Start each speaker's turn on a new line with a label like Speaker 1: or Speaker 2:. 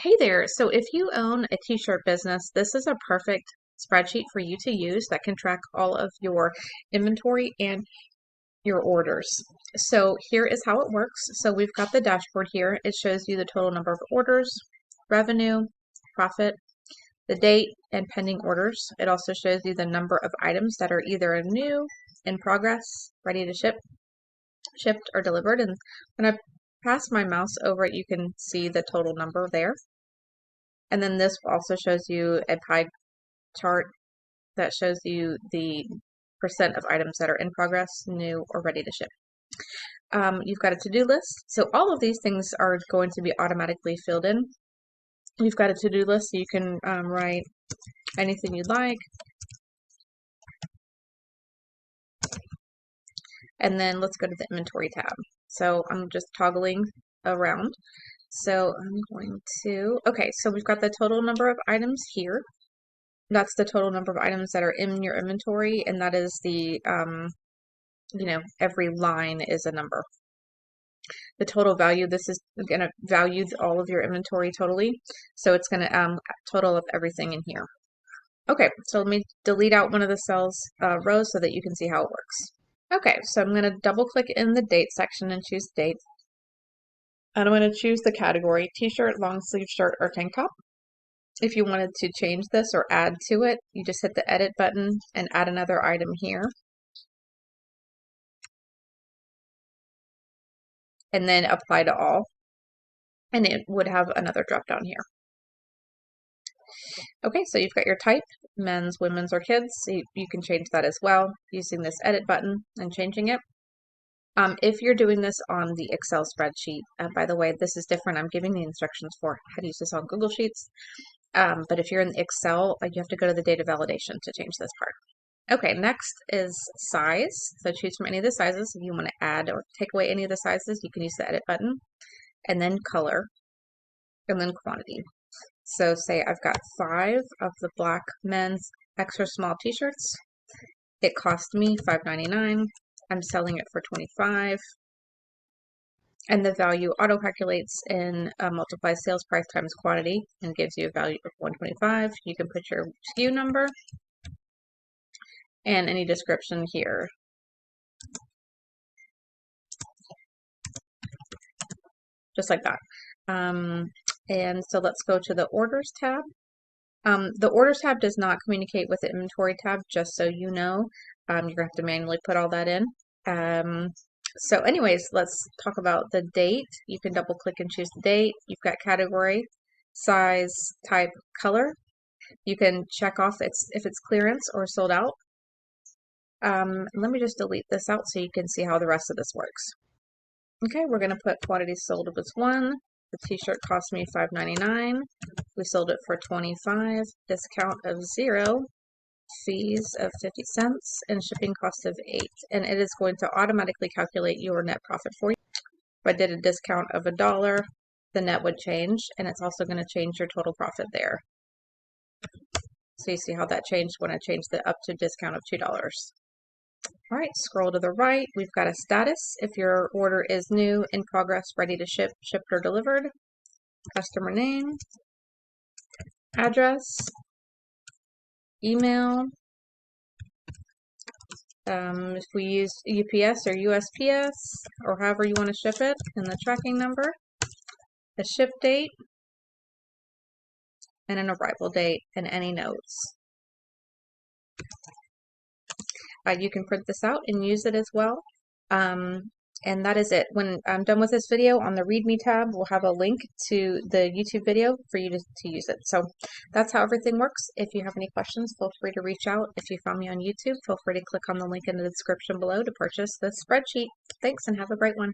Speaker 1: Hey there. So if you own a t-shirt business, this is a perfect spreadsheet for you to use that can track all of your inventory and your orders. So here is how it works. So we've got the dashboard here. It shows you the total number of orders, revenue, profit, the date, and pending orders. It also shows you the number of items that are either new, in progress, ready to ship, shipped, or delivered. And when I pass my mouse over it, you can see the total number there. And then this also shows you a pie chart that shows you the percent of items that are in progress, new, or ready to ship. You've got a to-do list. So all of these things are going to be automatically filled in. You've got a to-do list, so you can write anything you'd like. And then let's go to the inventory tab. So I'm just toggling around. So I'm going to, okay, so we've got the total number of items here. That's the total number of items that are in your inventory, and that is the, every line is a number. The total value, this is going to value all of your inventory totally, so it's going to total up everything in here. Okay, so let me delete out one of the cells rows so that you can see how it works. Okay, so I'm going to double click in the date section and choose date. And I'm going to choose the category, t-shirt, long sleeve shirt, or tank top. If you wanted to change this or add to it, you just hit the edit button and add another item here. And then apply to all. And it would have another drop down here. Okay, so you've got your type, men's, women's, or kids. So you can change that as well using this edit button and changing it. If you're doing this on the Excel spreadsheet, by the way, this is different. I'm giving the instructions for how to use this on Google Sheets. But if you're in Excel, you have to go to the data validation to change this part. Okay, next is size. So choose from any of the sizes. If you want to add or take away any of the sizes, you can use the edit button. And then color, and then quantity. So say I've got 5 of the black men's extra small t-shirts. It cost me $5.99. I'm selling it for $25. And the value auto-calculates and multiplies sales price times quantity and gives you a value of $125. You can put your SKU number and any description here. Just like that. And so let's go to the orders tab. The orders tab does not communicate with the inventory tab, just so you know. You're going to have to manually put all that in. So anyways, let's talk about the date. You can double click and choose the date. You've got category, size, type, color. You can check off if it's clearance or sold out. Let me just delete this out so you can see how the rest of this works. Okay, we're going to put quantity sold was 1. The t-shirt cost me $5.99. We sold it for $25. Discount of 0. Fees of 50 cents and shipping cost of 8. And it is going to automatically calculate your net profit for you. If I did a discount of $1, the net would change, and it's also going to change your total profit there. So you see how that changed when I changed the up to discount of $2. All right, scroll to the right. We've got a status. If your order is new, in progress, ready to ship, shipped, or delivered. Customer name, address, email. If we use UPS or USPS, or however you want to ship it, and the tracking number, the ship date, and an arrival date, and any notes. You can print this out and use it as well. And that is it. When I'm done with this video, on the README tab, we'll have a link to the YouTube video for you to use it. So that's how everything works. If you have any questions, feel free to reach out. If you found me on YouTube, feel free to click on the link in the description below to purchase this spreadsheet. Thanks and have a great one.